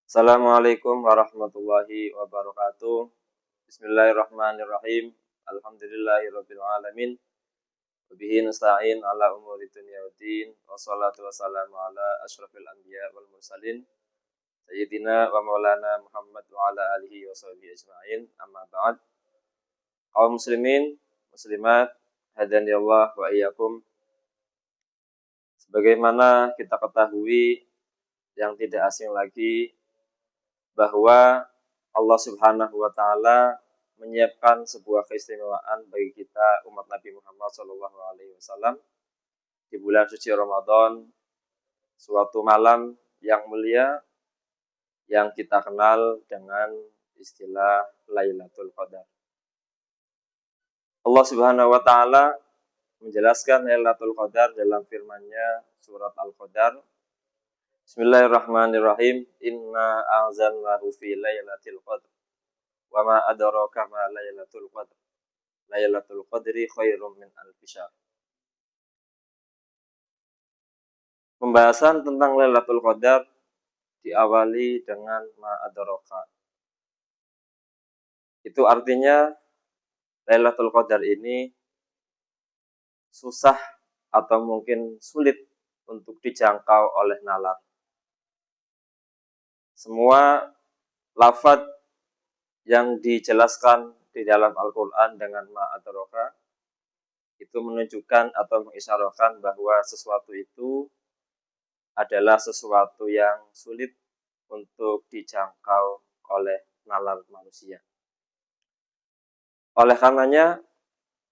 Assalamualaikum warahmatullahi wabarakatuh. Bismillahirrahmanirrahim. Alhamdulillahirabbil alamin. Wabihi nasta'in ala umuri dunya waddin. Wassalatu wassalamu ala asyrafil anbiya wal mursalin. Sayyidina wa maulana Muhammad wa ala alihi wa sahbihi ajma'in. Amma ba'd. Kaum muslimin, muslimat, hadani Allah wa iyyakum. Sebagaimana kita ketahui yang tidak asing lagi bahwa Allah Subhanahu wa taala menyiapkan sebuah keistimewaan bagi kita umat Nabi Muhammad sallallahu alaihi wasallam di bulan suci Ramadan, suatu malam yang mulia yang kita kenal dengan istilah Lailatul Qadar. Allah Subhanahu wa taala menjelaskan Lailatul Qadar dalam firman-Nya surat Al-Qadar. Bismillahirrahmanirrahim. Inna anzalnahu fi lailatul qadr. Wa ma adraka ma lailatul qadr. Lailatul qadri khairum min alfi syahr. Pembahasan tentang Lailatul Qadar diawali dengan ma adraka. Itu artinya Lailatul Qadar ini susah atau mungkin sulit untuk dijangkau oleh nalar. Semua lafaz yang dijelaskan di dalam Al-Quran dengan ma'adraka itu menunjukkan atau mengisyarahkan bahwa sesuatu itu adalah sesuatu yang sulit untuk dijangkau oleh nalar manusia. Oleh karenanya,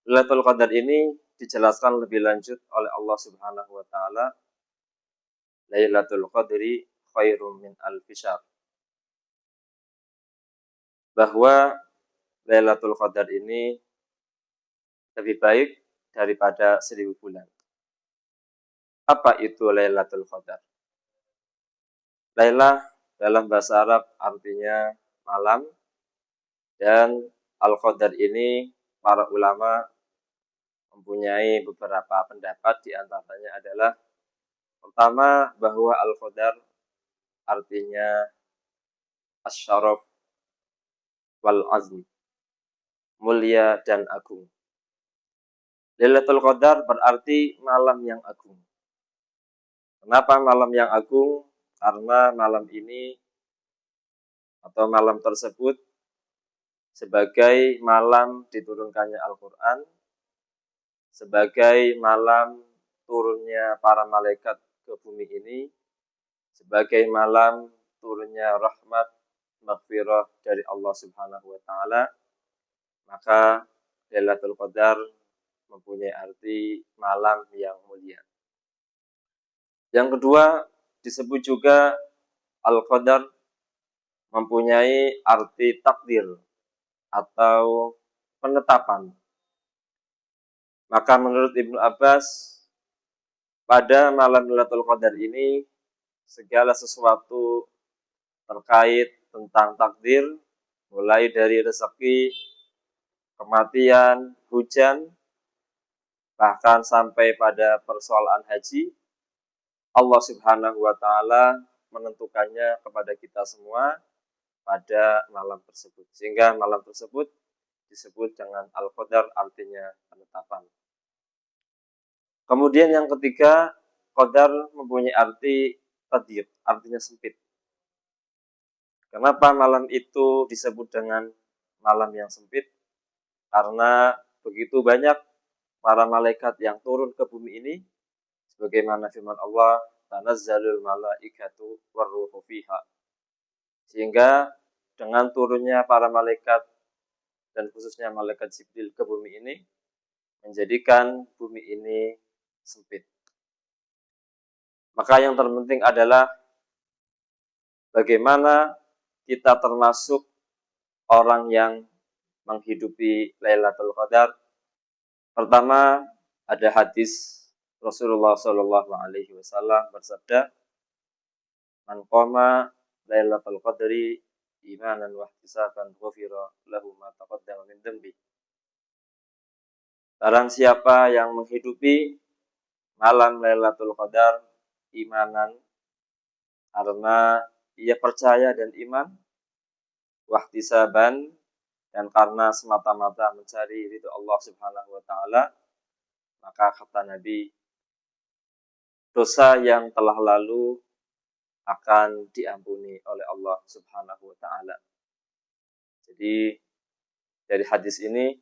Lailatul Qadar ini dijelaskan lebih lanjut oleh Allah Subhanahu wa taala, Lailatul Qadri khairum min alfi syahr. Bahwa Lailatul Qadar ini lebih baik daripada 1000 bulan. Apa itu Lailatul Qadar? Lailah dalam bahasa Arab artinya malam, dan Al-Qadar ini para ulama mempunyai beberapa pendapat, di antaranya adalah pertama bahwa Al-Qadar artinya asyaraf wal azm, mulia dan agung. Lailatul Qadar berarti malam yang agung. Kenapa malam yang agung? Karena malam ini atau malam tersebut sebagai malam diturunkannya Al-Quran, sebagai malam turunnya para malaikat ke bumi ini, sebagai malam turunnya rahmat maghfirah dari Allah Subhanahu wa taala, maka Lailatul Qadar mempunyai arti malam yang mulia. Yang kedua, disebut juga Al-Qadar mempunyai arti takdir atau penetapan. Maka menurut Ibnu Abbas, pada malam Lailatul Qadar ini segala sesuatu terkait tentang takdir, mulai dari rezeki, kematian, hujan, bahkan sampai pada persoalan haji, Allah Subhanahu wa taala menentukannya kepada kita semua pada malam tersebut. Sehingga malam tersebut disebut dengan Al-Qadar, artinya penetapan. Kemudian yang ketiga, Qadar mempunyai arti tadyiq, artinya sempit. Kenapa malam itu disebut dengan malam yang sempit? Karena begitu banyak para malaikat yang turun ke bumi ini, sebagaimana firman Allah, tanazzalul malaikatu warruhu fiha. Sehingga dengan turunnya para malaikat dan khususnya malaikat Jibril ke bumi ini, menjadikan bumi ini sempit. Maka yang terpenting adalah bagaimana kita termasuk orang yang menghidupi Lailatul Qadar. Pertama, ada hadis Rasulullah Shallallahu Alaihi Wasallam bersabda, "Man qama Lailatul Qadri imanan wa ihtisaban ghufira lahu ma taqaddama min dhanbi." Barang siapa yang menghidupi malam Lailatul Qadar imanan, karena ia percaya dan iman, wahtisaban, dan karena semata-mata mencari ridho Allah Subhanahu wa taala, maka kata Nabi, dosa yang telah lalu akan diampuni oleh Allah Subhanahu wa taala. Jadi dari hadis ini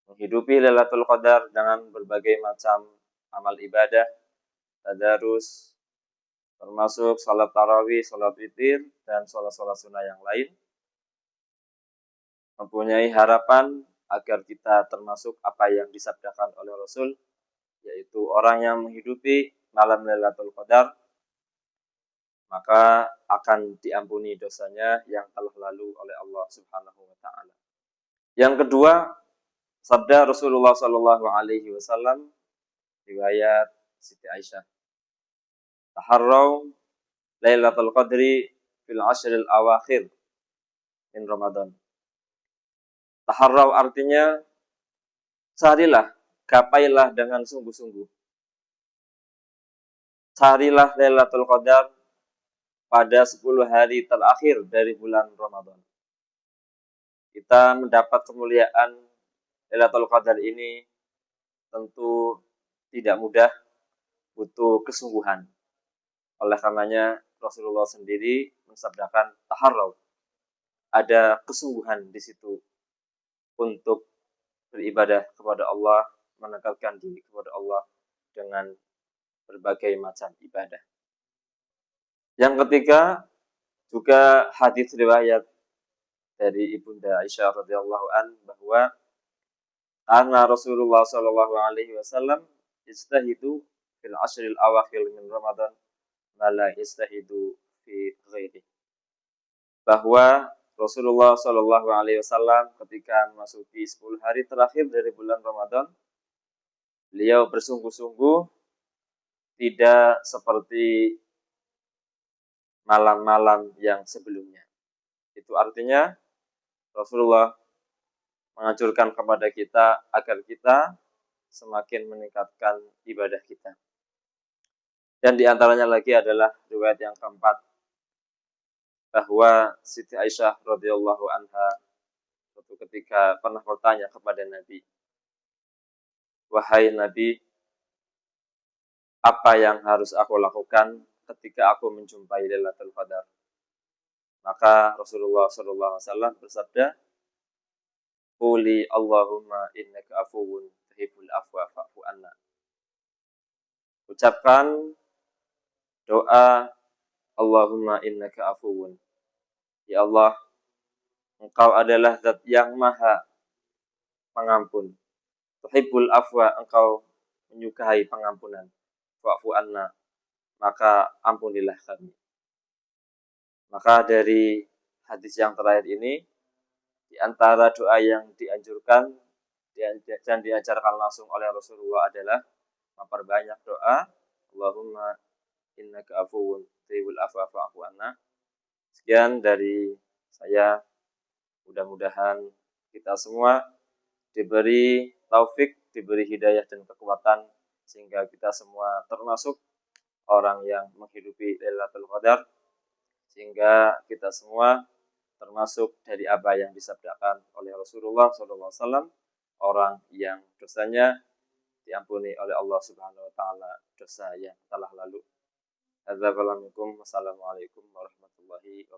menghidupi Lailatul Qadar dengan berbagai macam amal ibadah, tadarus, termasuk salat tarawih, salat witir, dan salat-salat sunnah yang lain, mempunyai harapan agar kita termasuk apa yang disabdakan oleh Rasul, yaitu orang yang menghidupi malam Lailatul Qadar, maka akan diampuni dosanya yang telah lalu oleh Allah Subhanahu wa taala. Yang kedua, sabda Rasulullah sallallahu alaihi wasallam riwayat Siti Aisyah. Taharraw Lailatul Qadri fil ashril awakhir min Ramadan. Taharraw artinya carilah, gapailah dengan sungguh-sungguh. Carilah Lailatul Qadar pada 10 hari terakhir dari bulan Ramadan. Kita mendapat kemuliaan Lailatul Qadar ini tentu tidak mudah, butuh kesungguhan. Oleh karenanya Rasulullah sendiri mensabdakan taharraw. Ada kesungguhan di situ untuk beribadah kepada Allah, mendekatkan diri kepada Allah dengan berbagai macam ibadah. Yang ketiga, juga hadis riwayat dari Ibunda Aisyah radhiyallahu an bahwa anna Rasulullah sallallahu alaihi wasallam istahidu fil ashril awakhir min Ramadan ma la istahidu fi ghairi. Bahwa Rasulullah sallallahu alaihi wasallam ketika memasuki 10 hari terakhir dari bulan Ramadan, beliau bersungguh-sungguh tidak seperti malam-malam yang sebelumnya. Itu artinya Rasulullah menganjurkan kepada kita agar kita semakin meningkatkan ibadah kita. Dan di antaranya lagi adalah riwayat yang keempat, bahwa Siti Aisyah radhiyallahu anha suatu ketika pernah bertanya kepada Nabi, "Wahai Nabi, apa yang harus aku lakukan ketika aku menjumpai Lailatul Qadar?" Maka Rasulullah SAW bersabda, "Quli Allahumma innaka afuwun tuhibbul afwa fa'fu anna." Ucapkan doa Allahumma innaka afuwun. Ya Allah, Engkau adalah zat yang maha pengampun. Tuhibbul afwa, Engkau menyukai pengampunan. Fa'fu anna, maka ampunilah kami. Maka dari hadis yang terakhir ini, di antara doa yang dianjurkan dan diajarkan langsung oleh Rasulullah adalah memperbanyak doa Allahumma innaka afuwun tuhibbul afwa fa'fu anna. Sekian dari saya, mudah-mudahan kita semua diberi taufik, diberi hidayah dan kekuatan sehingga kita semua termasuk orang yang menghidupi Lailatul Qadar, sehingga kita semua termasuk dari apa yang disabdakan oleh Rasulullah SAW, orang yang dosanya diampuni oleh Allah Subhanahu wa taala, dosa yang telah lalu. Assalamualaikum warahmatullahi wabarakatuh.